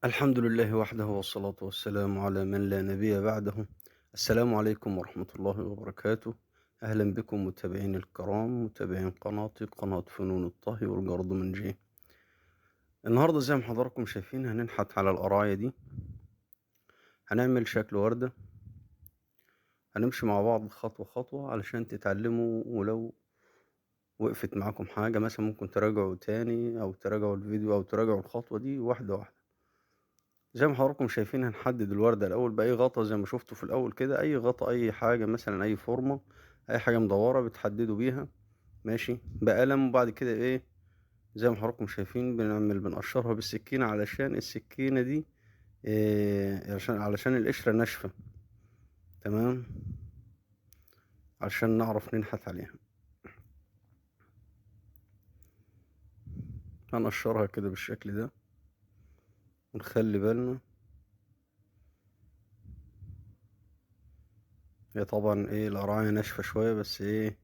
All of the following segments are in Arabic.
الحمد لله وحده والصلاة والسلام على من لا نبي بعده. السلام عليكم ورحمة الله وبركاته. أهلا بكم متابعين الكرام، متابعين قناتي قناة فنون الطهي والجرد من جه. النهاردة زي ما حضراتكم شايفين هننحت على القراية دي، هنعمل شكل وردة. هنمشي مع بعض خطوة خطوة علشان تتعلموا، ولو وقفت معاكم حاجة مثلا ممكن تراجعوا تاني أو تراجعوا الفيديو أو تراجعوا الخطوة دي واحدة واحدة. زي ما حضراتكم شايفين هنحدد الوردة الأول بأي غطا زي ما شفتوا في الأول كده، أي غطا أي حاجة مثلا أي فورمة أي حاجة مدورة بتحددوا بيها ماشي بقلم. وبعد كده إيه زي ما حضراتكم شايفين بنقشرها بالسكينة علشان السكينة دي إيه، علشان القشرة ناشفة. تمام، علشان نعرف ننحت عليها هنقشرها كده بالشكل ده ونخلي بالنا. هي طبعا ايه القراية ناشفة شوية بس ايه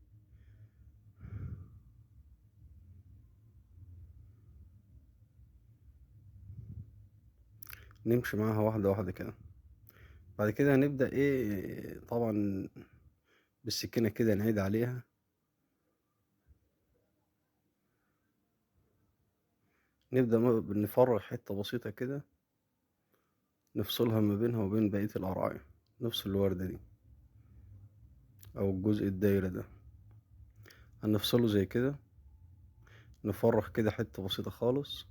نمشي معاها واحدة واحدة كده. بعد كده هنبدأ ايه طبعا بالسكينة كده نعيد عليها. نبدأ نفرغ حتة بسيطة كده نفصلها ما بينها وبين بقية القراية، نفصل الوردة دي أو الجزء الدايرة ده هنفصله زي كده. نفرغ كده حتة بسيطة خالص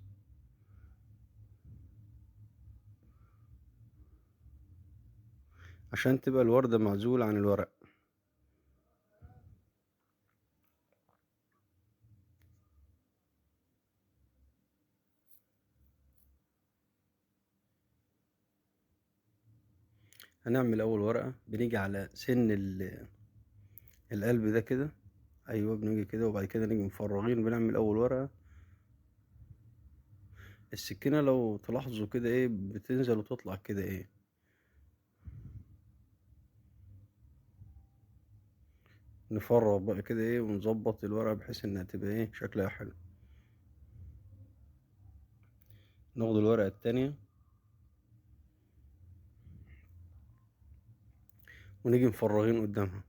عشان تبقى الوردة معزولة عن الورق. هنعمل أول ورقة بنيجي على سن القلب ده كده. أيوة بنيجي كده وبعد كده نيجي مفرغين بنعمل أول ورقة. السكينة لو تلاحظوا كده ايه بتنزل وتطلع كده ايه. نفرغ بقى كده ايه ونظبط الورقة بحيث انها تبقى ايه شكلها حلو. ناخد الورقة التانية ونيجي مفرغين قدامها.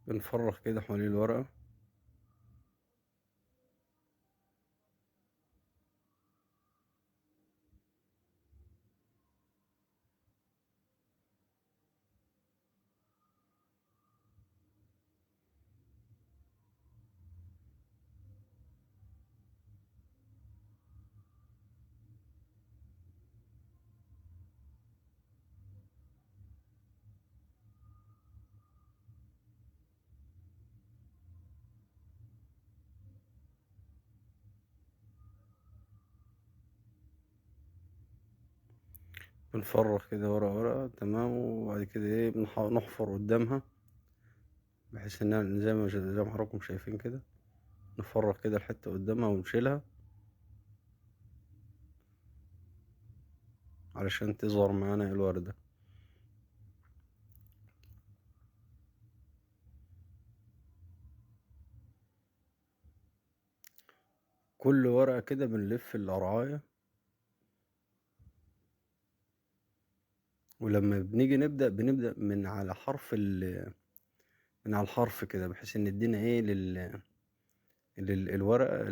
بنفرغ كده حوالين الورقة. بنفرغ كده ورقة ورقة تمام. وبعد كده ايه نحفر قدامها بحيث انها زي ما حضراتكم شايفين كده. نفرغ كده الحتة قدامها ونشيلها علشان تظهر معانا الوردة. كل ورقة كده بنلف القرعاية. ولما بنيجي بنبدأ من على الحرف كده بحيث ان ادينا ايه الورقة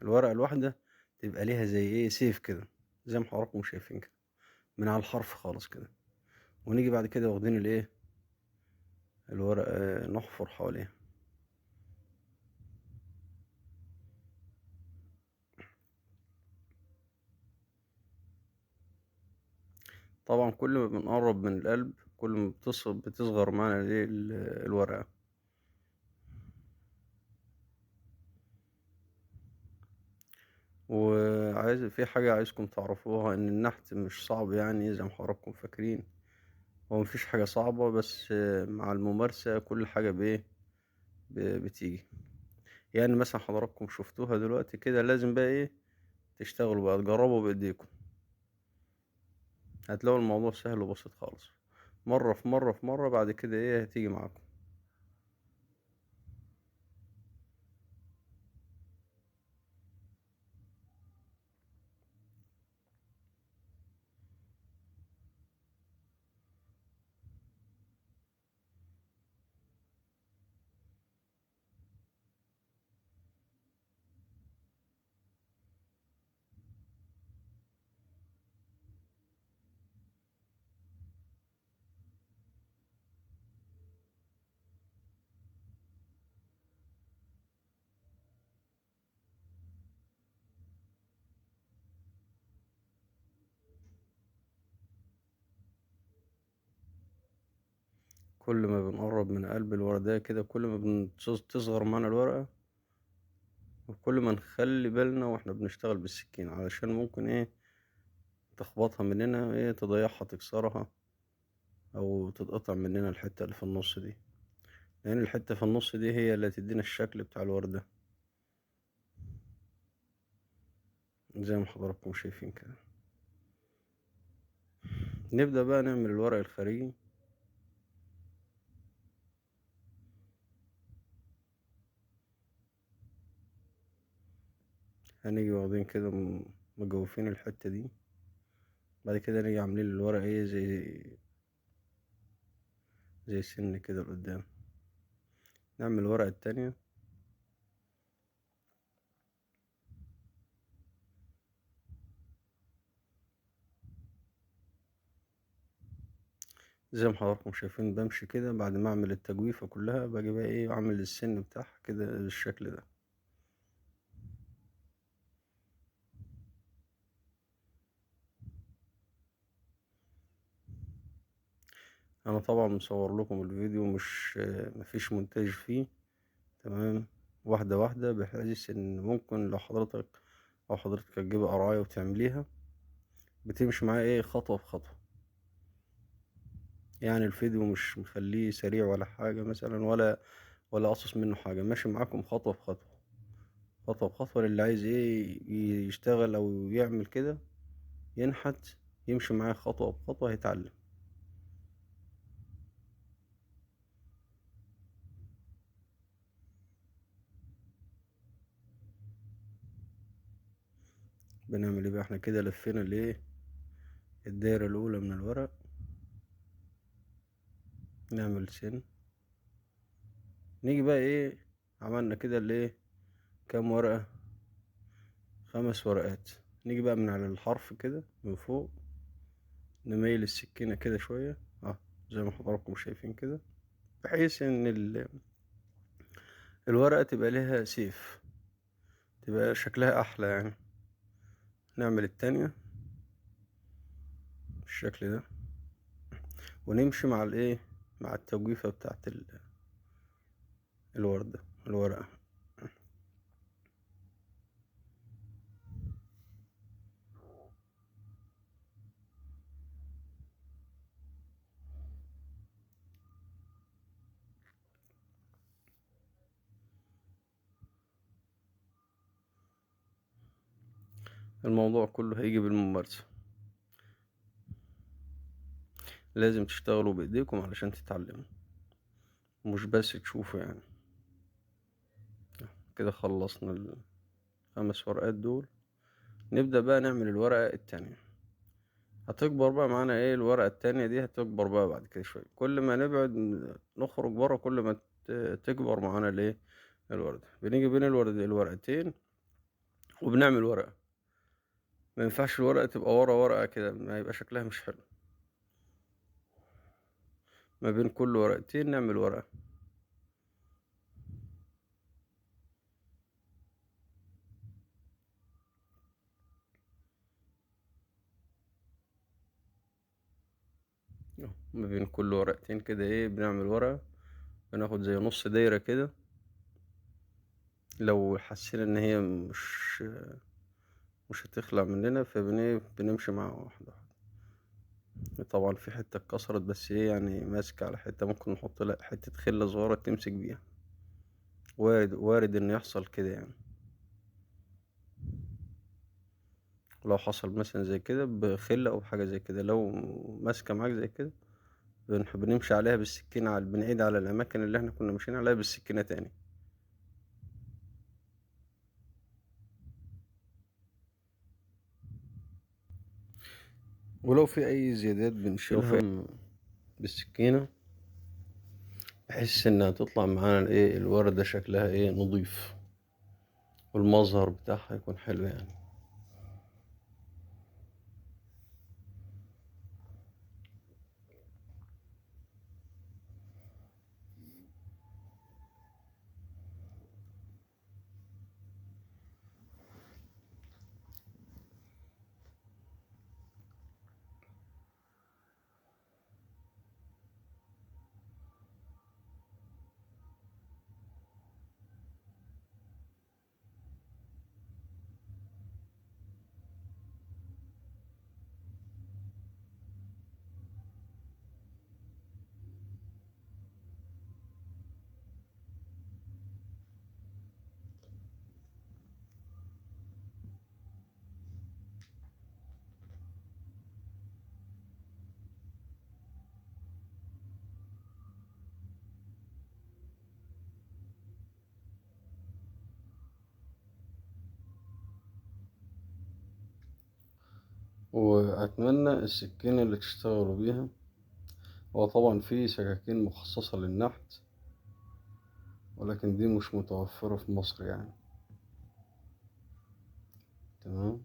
الورقة الواحدة تبقى ليها زي ايه سيف كده زي ما حضراتكم شايفين كده من على الحرف خالص كده. ونيجي بعد كده واخدين الايه الورقة نحفر حواليها. طبعا كل ما بنقرب من القلب كل ما بتصغر معانا الايه الورقة. في حاجة عايزكم تعرفوها ان النحت مش صعب يعني زي ما حضراتكم فاكرين. هو مفيش حاجة صعبة، بس مع الممارسة كل حاجة بتيجي. يعني مثلا حضراتكم شفتوها دلوقتي كده، لازم بقى تشتغلوا بقى، تجربوا بإيديكم، هتلاقوا الموضوع سهل وبسيط خالص. مرة في مرة في مرة، بعد كده هتيجي معاكم. كل ما بنقرب من قلب الوردية كده، كل ما بتصغر معانا الورقة، وكل ما نخلي بالنا واحنا بنشتغل بالسكين، علشان ممكن تخبطها مننا، تضيعها، تكسرها، او تتقطع مننا الحتة اللي في النص دي، لان الحتة في النص دي هي اللي تدينا الشكل بتاع الوردة، زي ما حضراتكم شايفين كده. نبدأ بقى نعمل الورق الخارجي. هنيجي واخدين كده مجوفين الحتة دي، بعد كده نيجي عاملين الورق زي سن كده لقدام. نعمل الورقة التانية. زي ما حضراتكم شايفين، بمشي كده بعد ما اعمل التجويفة كلها، باجي بقى اعمل السن بتاعها كده بالشكل ده. انا طبعا مصور لكم الفيديو، مش مفيش مونتاج فيه، تمام، واحدة واحدة، بحيث ان ممكن لو حضرتك هتجيبي قراية وتعمليها، بتمشي معايا خطوة بخطوة. يعني الفيديو مش مخليه سريع ولا حاجة مثلا، ولا قصص منه حاجة، ماشي معاكم خطوة بخطوة، خطوة بخطوة، للي عايز يشتغل أو يعمل كده، ينحت، يمشي معايا خطوة بخطوة، هيتعلم. بنعمل ايه بقى؟ احنا كده لفينا الدايرة الأولى من الورق. نعمل سن. نيجي بقى عملنا كده كام ورقة؟ 5 ورقات. نيجي بقى من على الحرف كده من فوق، نميل السكينة كده شوية، زي ما حضراتكم شايفين كده، بحيث ان الورقة تبقى ليها سيف، تبقى شكلها احلى يعني. نعمل التانية بالشكل ده، ونمشي مع مع التجويفة بتاعت الورقة. الموضوع كله هيجي بالممارسة، لازم تشتغلوا بإيديكم علشان تتعلموا، مش بس تشوفوا يعني. كده خلصنا ال5 ورقات دول. نبدأ بقى نعمل الورقة التانية. هتكبر بقى معانا الورقة التانية دي هتكبر بقى بعد كده شوية، كل ما نبعد نخرج برا، كل ما تكبر معانا الوردة. بنيجي بين الورقتين وبنعمل ورقة. ما ينفعش الورقة تبقى ورا ورقة كده، ما يبقى شكلها مش حلو. ما بين كل ورقتين نعمل ورقة. ما بين كل ورقتين كده بنعمل ورقة، بناخد زي نص دايرة كده. لو حسينا ان هي مش هتخلع مننا، بنمشي معاها واحدة واحدة. طبعًا في حتّة اتكسرت، بس هي يعني ماسكة على حتّة، ممكن نحط لها حتّة خِلّة صغيرة تمسك بيها، وارد إنه يحصل كده يعني. لو حصل مثلًا زي كده بخِلّة أو حاجة زي كده، لو ماسكة معاك زي كده بنمشي عليها بالسكينة، بنعيد على الأماكن اللي إحنا كنا ماشيين عليها بالسكينة تاني. ولو في أي زيادات بنشيلها بالسكينة، بحيث إنها تطلع معانا الوردة شكلها نضيف، والمظهر بتاعها يكون حلو يعني. وأتمنى السكينة اللي تشتغلوا بيها، هو طبعا في سكاكين مخصصة للنحت، ولكن دي مش متوفرة في مصر يعني. تمام.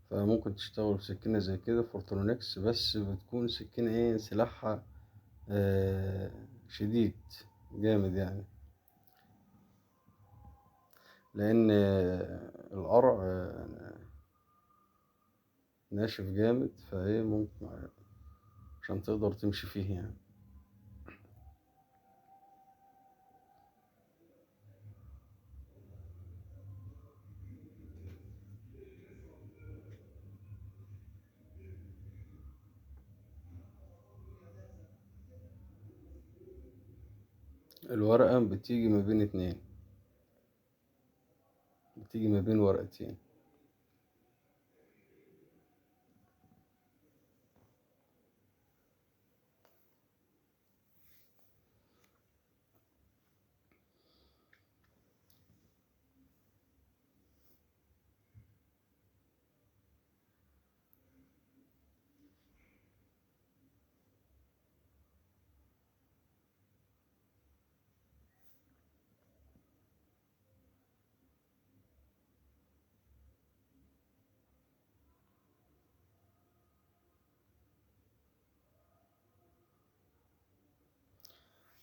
فممكن تشتغلوا بسكينة زي كده فورتونيكس، بس بتكون سكينة سلاحها آه شديد جامد يعني، لأن القرع ناشف جامد، فهي ممكن عشان تقدر تمشي فيه يعني. الورقة بتيجي ما بين اتنين، بتيجي ما بين ورقتين.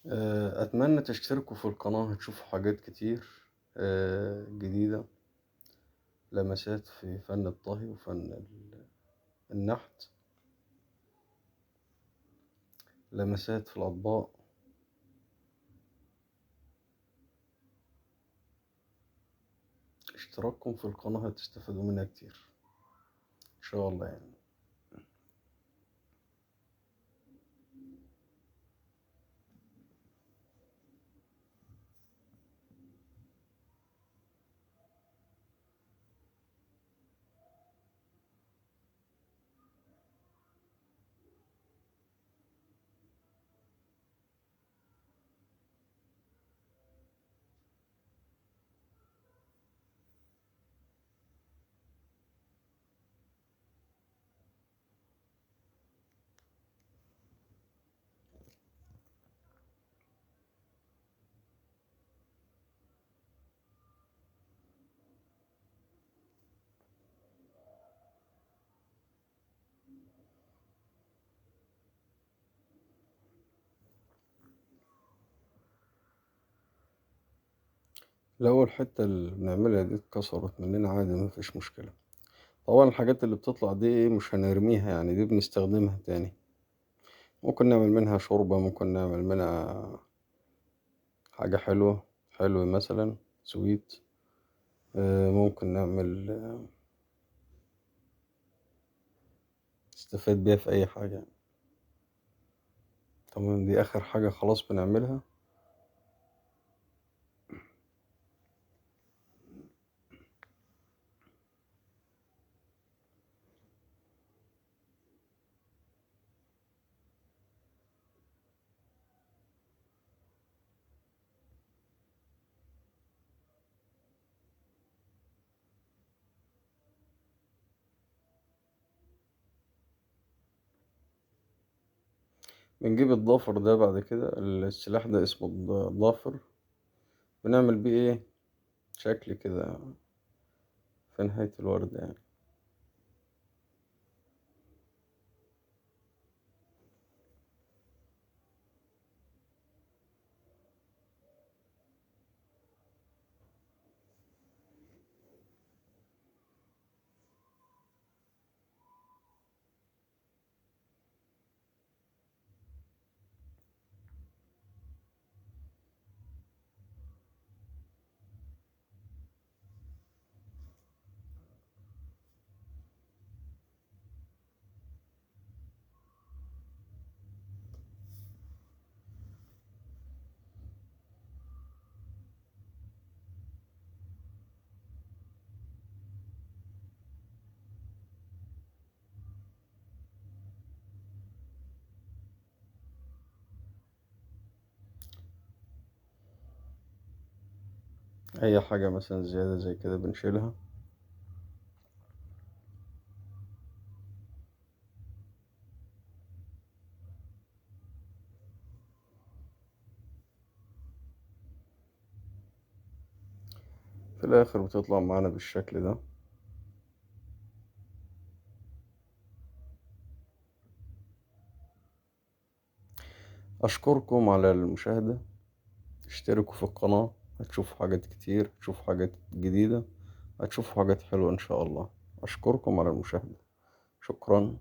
أتمنى تشتركوا في القناة، هتشوفوا حاجات كتير جديدة، لمسات في فن الطهي وفن النحت، لمسات في الأطباق. اشتراككم في القناة هتستفادوا منها كتير إن شاء الله يعني. لو الحتة اللي بنعملها دي اتكسرت مننا عادي، مفيش مشكلة. طبعا الحاجات اللي بتطلع دي مش هنرميها يعني، دي بنستخدمها تاني. ممكن نعمل منها شوربة، ممكن نعمل منها حاجة حلوة، مثلا سويت. ممكن نعمل تستفاد بيها في أي حاجة يعني. تمام، دي آخر حاجة خلاص بنعملها. بنجيب الضافر ده بعد كده، السلاح ده اسمه الضافر. بنعمل بيه ايه؟ شكل كده في نهاية الورد يعني. أي حاجة مثلا زيادة زي كده بنشيلها. في الآخر بتطلع معانا بالشكل ده. أشكركم على المشاهدة. اشتركوا في القناة، هتشوفوا حاجات كتير، هتشوفوا حاجات جديدة، هتشوفوا حاجات حلوة إن شاء الله. أشكركم على المشاهدة. شكرا.